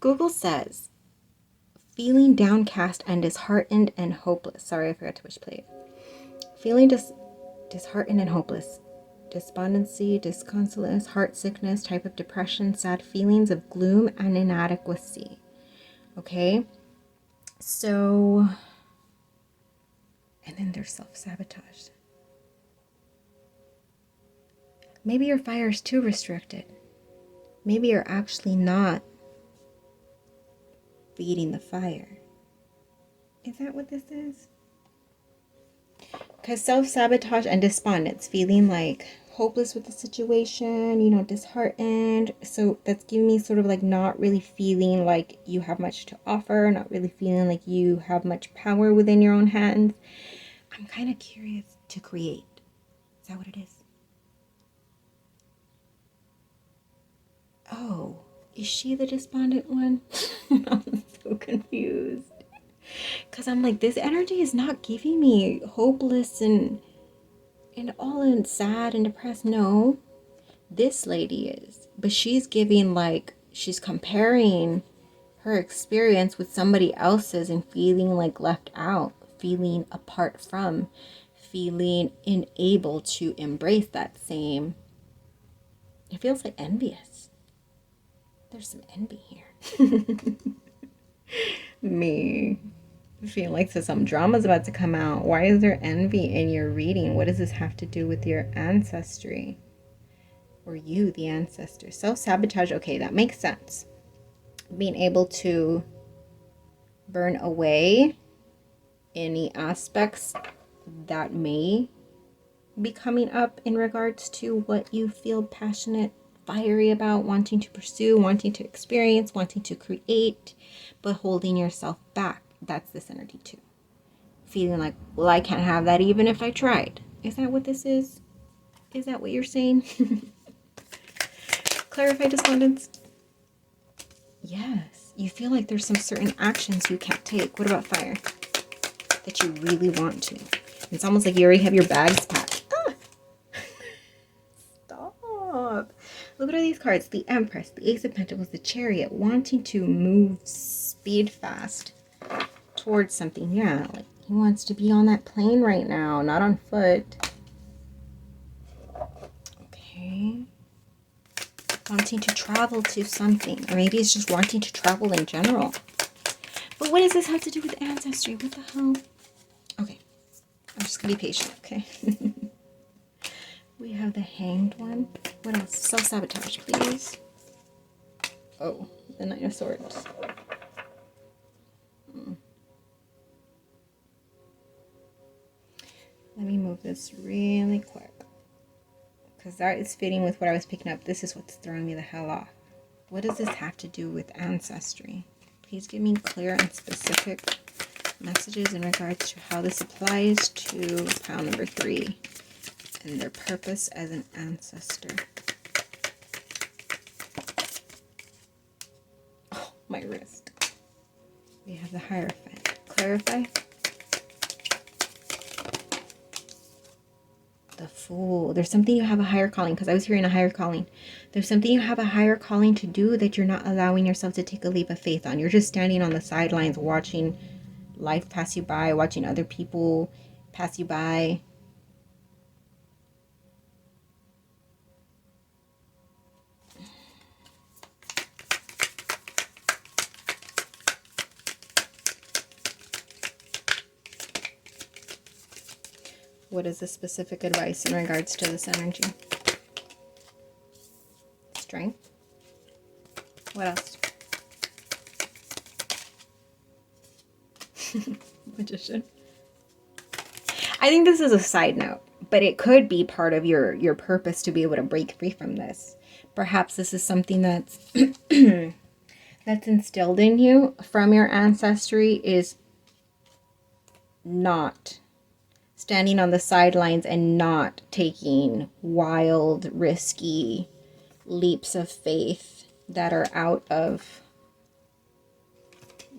Google says, feeling downcast and disheartened and hopeless. Sorry, I forgot to push play. Feeling disheartened and hopeless. Despondency, disconsolately, heart sickness, type of depression, sad feelings of gloom and inadequacy. Okay? So, and then there's self-sabotage. Maybe your fire is too restricted. Maybe you're actually not feeding the fire. Is that what this is? Because self-sabotage and despondence, feeling like hopeless with the situation, you know, disheartened. So that's giving me sort of like not really feeling like you have much to offer, not really feeling like you have much power within your own hands. I'm kind of curious to create. Is that what it is? Oh, is she the despondent one? I'm so confused. Because I'm like, this energy is not giving me hopeless and all in sad and depressed. No, this lady is. But she's giving like, she's comparing her experience with somebody else's and feeling like left out, feeling apart from, feeling unable to embrace that same. It feels like envious. There's some envy here. Me. I feel like some drama's about to come out. Why is there envy in your reading? What does this have to do with your ancestry? Or you, the ancestor? Self-sabotage. Okay, that makes sense. Being able to burn away any aspects that may be coming up in regards to what you feel passionate, fiery about, wanting to pursue, wanting to experience, wanting to create, but holding yourself back. That's this energy too. Feeling like, well, I can't have that even if I tried. Is that what this is? Is that what you're saying? Clarify despondence. Yes. You feel like there's some certain actions you can't take. What about fire? That you really want to. It's almost like you already have your bags packed. Ah! Stop. Look at all these cards. The Empress, the Ace of Pentacles, the Chariot. Wanting to move speed fast towards something. Yeah, like he wants to be on that plane right now, not on foot. Okay. Wanting to travel to something. Or maybe it's just wanting to travel in general. But what does this have to do with ancestry? What the hell? Okay. I'm just going to be patient, okay? We have the Hanged one. What else? Self-sabotage, please. Oh, the Knight of Swords. Let me move this really quick. because that is fitting with what I was picking up. This is what's throwing me the hell off. What does this have to do with ancestry? Please give me clear and specific messages in regards to how this applies to pile number 3 and their purpose as an ancestor. Oh, my wrist. We have the Hierophant. Clarify. The Fool. There's something you have a higher calling, because I was hearing a higher calling. There's something you have a higher calling to do that you're not allowing yourself to take a leap of faith on. You're just standing on the sidelines watching life pass you by, watching other people pass you by. What is the specific advice in regards to this energy? Strength. What else? Magician. I think this is a side note, but it could be part of your purpose to be able to break free from this. Perhaps this is something that's that's instilled in you from your ancestry, is not standing on the sidelines and not taking wild, risky leaps of faith that are out of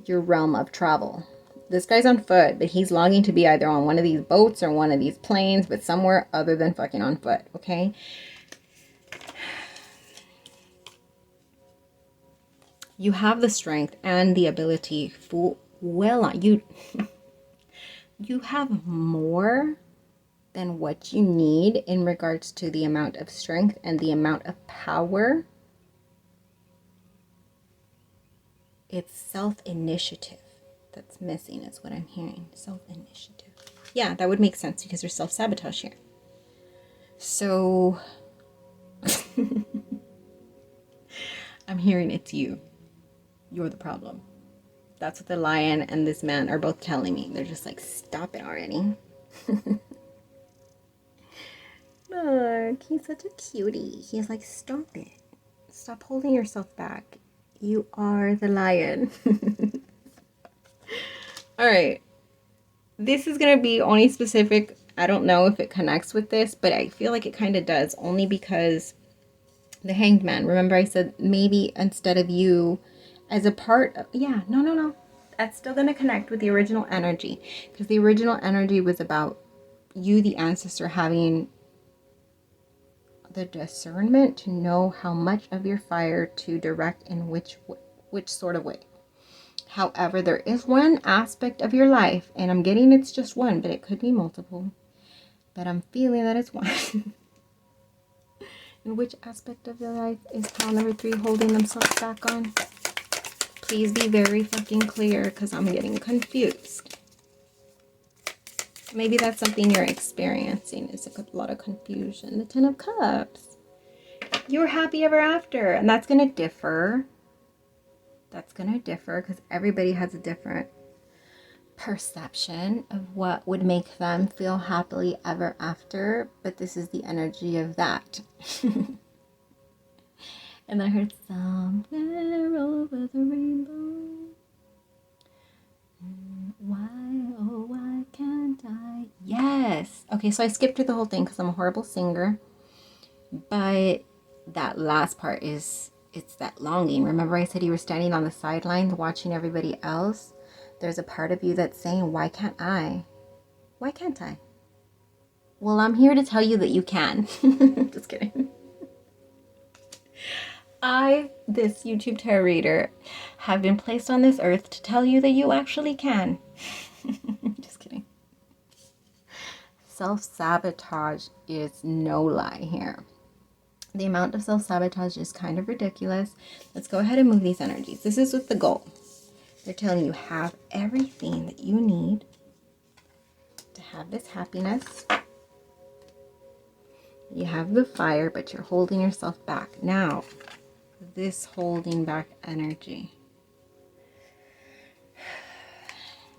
your realm of travel. This guy's on foot, but he's longing to be either on one of these boats or one of these planes, but somewhere other than fucking on foot, okay? You have the strength and the ability full well on you. You have more than what you need in regards to the amount of strength and the amount of power. It's self-initiative that's missing, is what I'm hearing. Self-initiative. Yeah, that would make sense because there's self-sabotage here. So I'm hearing it's you. You're the problem. That's what the lion and this man are both telling me. They're just like, stop it already. Look, he's such a cutie. He's like, stop it. Stop holding yourself back. You are the lion. All right. This is going to be only specific. I don't know if it connects with this, but I feel like it kind of does. Only because the Hanged Man. Remember I said maybe instead of you as a part of, yeah, no. That's still going to connect with the original energy. Because the original energy was about you, the ancestor, having the discernment to know how much of your fire to direct in which sort of way. However, there is one aspect of your life, and I'm getting it's just one, but it could be multiple, but I'm feeling that it's one. In which aspect of your life is pile number 3 holding themselves back on? Please be very fucking clear, because I'm getting confused. Maybe that's something you're experiencing, is a lot of confusion. The 10 of Cups. You're happy ever after. And that's going to differ. That's going to differ because everybody has a different perception of what would make them feel happily ever after. But this is the energy of that. And I heard somewhere over the rainbow. Why, oh, why can't I? Yes. Okay, so I skipped through the whole thing because I'm a horrible singer. But that last part is, it's that longing. Remember I said you were standing on the sidelines watching everybody else? There's a part of you that's saying, why can't I? Why can't I? Well, I'm here to tell you that you can. Just kidding. This YouTube tarot reader, have been placed on this earth to tell you that you actually can. Just kidding. Self-sabotage is no lie here. The amount of self-sabotage is kind of ridiculous. Let's go ahead and move these energies. This is with the goal. They're telling you have everything that you need to have this happiness. You have the fire, but you're holding yourself back. Now, this holding back energy.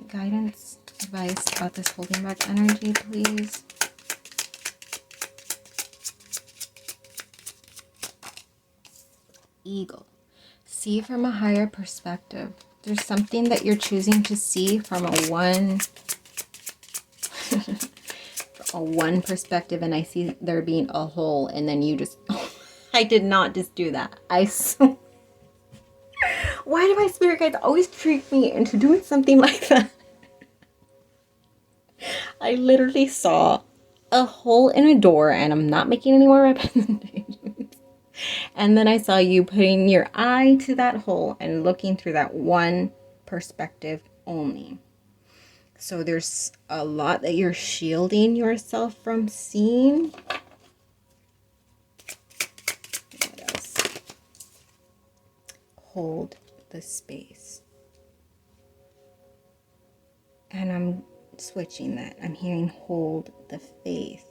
Guidance, advice about this holding back energy, please. Eagle. See from a higher perspective. There's something that you're choosing to see from a one perspective, and I see there being a hole, and then you just I did not just do that. Why do my spirit guides always trick me into doing something like that? I literally saw a hole in a door, and I'm not making any more representations. And then I saw you putting your eye to that hole and looking through that one perspective only. So there's a lot that you're shielding yourself from seeing. What else? Hold the space. And I'm switching that. I'm hearing hold the faith.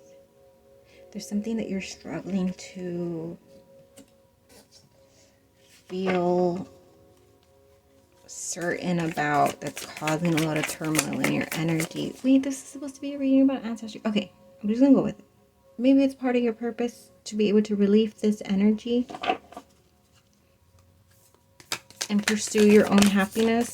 There's something that you're struggling to feel certain about that's causing a lot of turmoil in your energy. Wait, this is supposed to be a reading about ancestry. Okay, I'm just gonna go with it. Maybe it's part of your purpose to be able to relieve this energy and pursue your own happiness.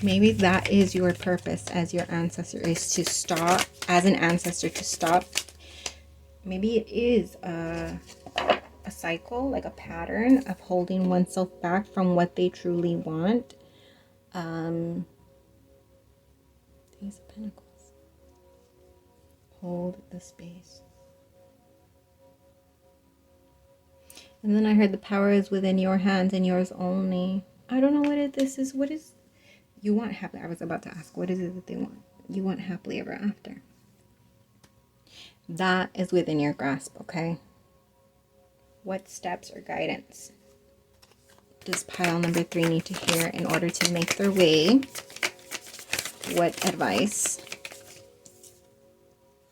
Maybe that is your purpose as your ancestor, is to stop, as an ancestor, to stop. Maybe it is a cycle, like a pattern of holding oneself back from what they truly want. Ace of Pentacles. Hold the space. And then I heard the power is within your hands and yours only. I don't know what this is. What is... You want happily. I was about to ask, what is it that they want? You want happily ever after. That is within your grasp, okay? What steps or guidance does pile number 3 need to hear in order to make their way? What advice?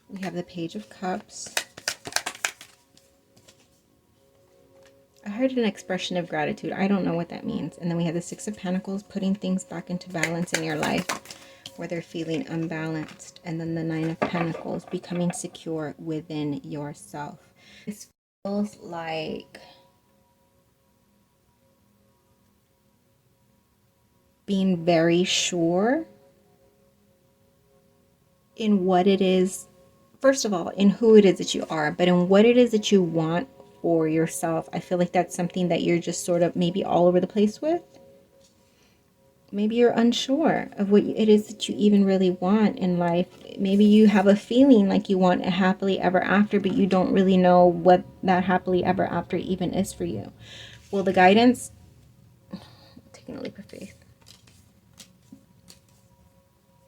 We have the Page of Cups. I heard an expression of gratitude. I don't know what that means. And then we have the Six of Pentacles, putting things back into balance in your life where they're feeling unbalanced. And then the Nine of Pentacles, becoming secure within yourself. This feels like being very sure in what it is, first of all, in who it is that you are, but in what it is that you want for yourself. I feel like that's something that you're just sort of maybe all over the place with. Maybe you're unsure of what it is that you even really want in life. Maybe you have a feeling like you want a happily ever after, but you don't really know what that happily ever after even is for you. Well, the guidance, taking a leap of faith.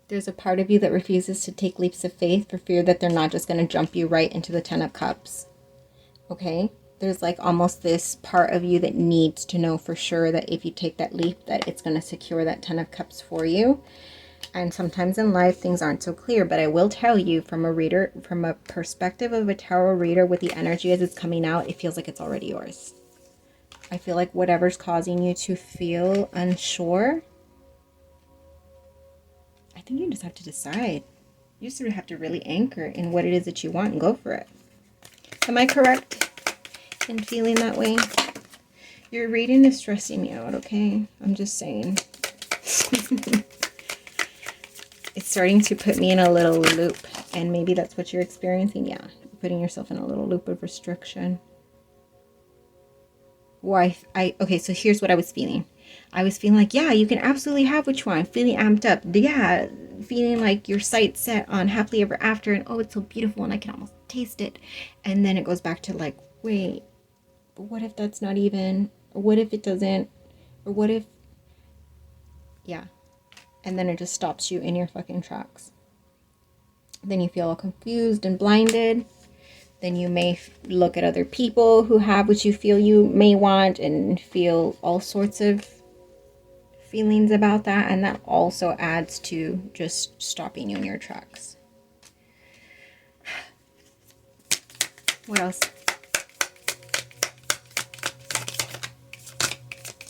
There's a part of you that refuses to take leaps of faith for fear that they're not just going to jump you right into the Ten of Cups. Okay? There's like almost this part of you that needs to know for sure that if you take that leap, that it's going to secure that Ten of Cups for you. And sometimes in life, things aren't so clear. But I will tell you, from a reader, from a perspective of a tarot reader, with the energy as it's coming out, it feels like it's already yours. I feel like whatever's causing you to feel unsure, I think you just have to decide. You sort of have to really anchor in what it is that you want and go for it. Am I correct in feeling that way? Your reading is stressing me out, okay? I'm just saying. It's starting to put me in a little loop, and maybe that's what you're experiencing. Yeah, putting yourself in a little loop of restriction. Why? Okay, so here's what I was feeling. I was feeling like, yeah, you can absolutely have what you want. I'm feeling amped up. Yeah, feeling like your sight's set on happily ever after, and oh, it's so beautiful, and I can almost taste it. And then it goes back to like, wait, but what if that's not even, or what if it doesn't, or what if, yeah. And then it just stops you in your fucking tracks. Then you feel all confused and blinded. Then you may look at other people who have what you feel you may want and feel all sorts of feelings about that. And that also adds to just stopping you in your tracks. What else?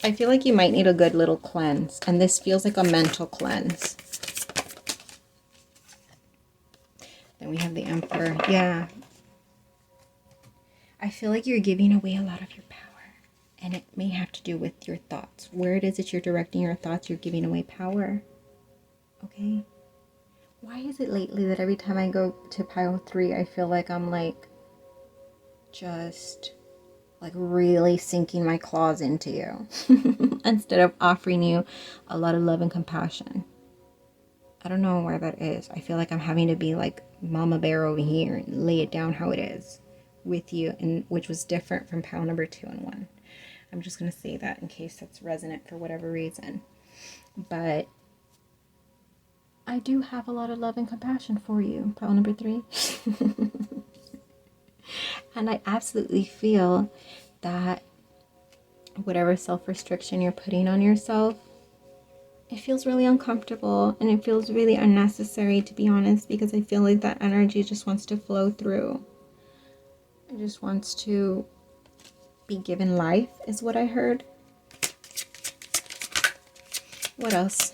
I feel like you might need a good little cleanse. And this feels like a mental cleanse. Then we have the Emperor. Yeah. I feel like you're giving away a lot of your power. And it may have to do with your thoughts. Where it is that you're directing your thoughts, you're giving away power. Okay? Why is it lately that every time I go to pile 3, I feel like I'm like just like really sinking my claws into you instead of offering you a lot of love and compassion? I don't know where that is. I feel like I'm having to be like Mama Bear over here and lay it down how it is with you, and which was different from pile number 2 and 1. I'm just going to say that in case that's resonant for whatever reason. But I do have a lot of love and compassion for you, pile number 3. And I absolutely feel that whatever self-restriction you're putting on yourself, it feels really uncomfortable and it feels really unnecessary, to be honest, because I feel like that energy just wants to flow through. It just wants to be given life, is what I heard. What else?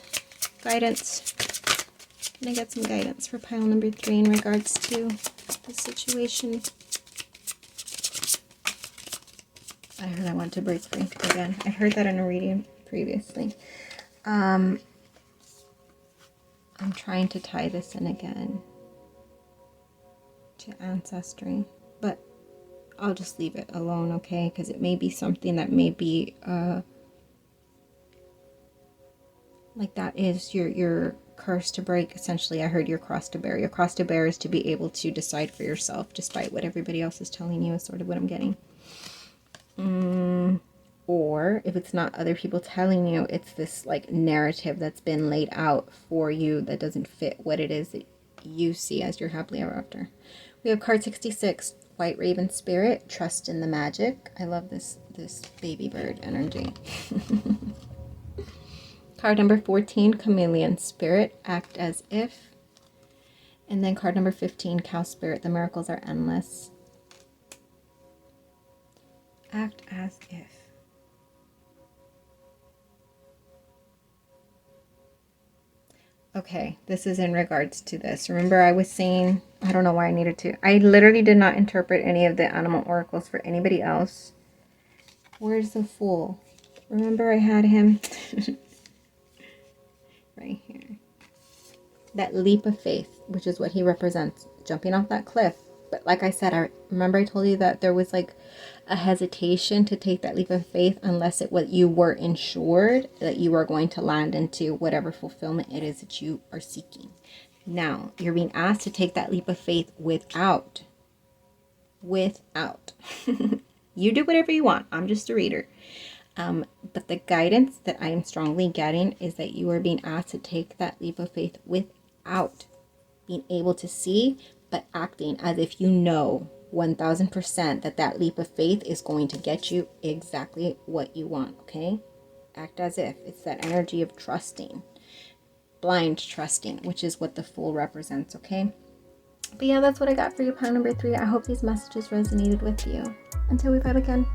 Guidance. Can I get some guidance for pile number 3 in regards to the situation? I heard I want to break free again. I heard that in a reading previously. I'm trying to tie this in again to ancestry, but I'll just leave it alone, okay? Because it may be something that may be like that is your curse to break. Essentially, I heard your cross to bear. Your cross to bear is to be able to decide for yourself despite what everybody else is telling you, is sort of what I'm getting. Or if it's not other people telling you, it's this like narrative that's been laid out for you that doesn't fit what it is that you see as your happily ever after. We have card 66, White Raven Spirit, Trust in the Magic. I love this baby bird energy. Card number 14, Chameleon Spirit, Act as If. And then card number 15, Cow Spirit, The Miracles Are Endless. Act as if. Okay, this is in regards to this. Remember I was saying, I don't know why I needed to. I literally did not interpret any of the animal oracles for anybody else. Where's the Fool? Remember I had him right here. That leap of faith, which is what he represents, jumping off that cliff. But like I said, I remember I told you that there was like a hesitation to take that leap of faith unless it was you were ensured that you are going to land into whatever fulfillment it is that you are seeking. Now, you're being asked to take that leap of faith without. You do whatever you want. I'm just a reader. But the guidance that I am strongly getting is that you are being asked to take that leap of faith without being able to see, but acting as if you know 1000% that that leap of faith is going to get you exactly what you want, okay? Act as if. It's that energy of trusting, blind trusting, which is what the Fool represents, okay? But yeah, that's what I got for you, pile number 3. I hope these messages resonated with you. Until we vibe again.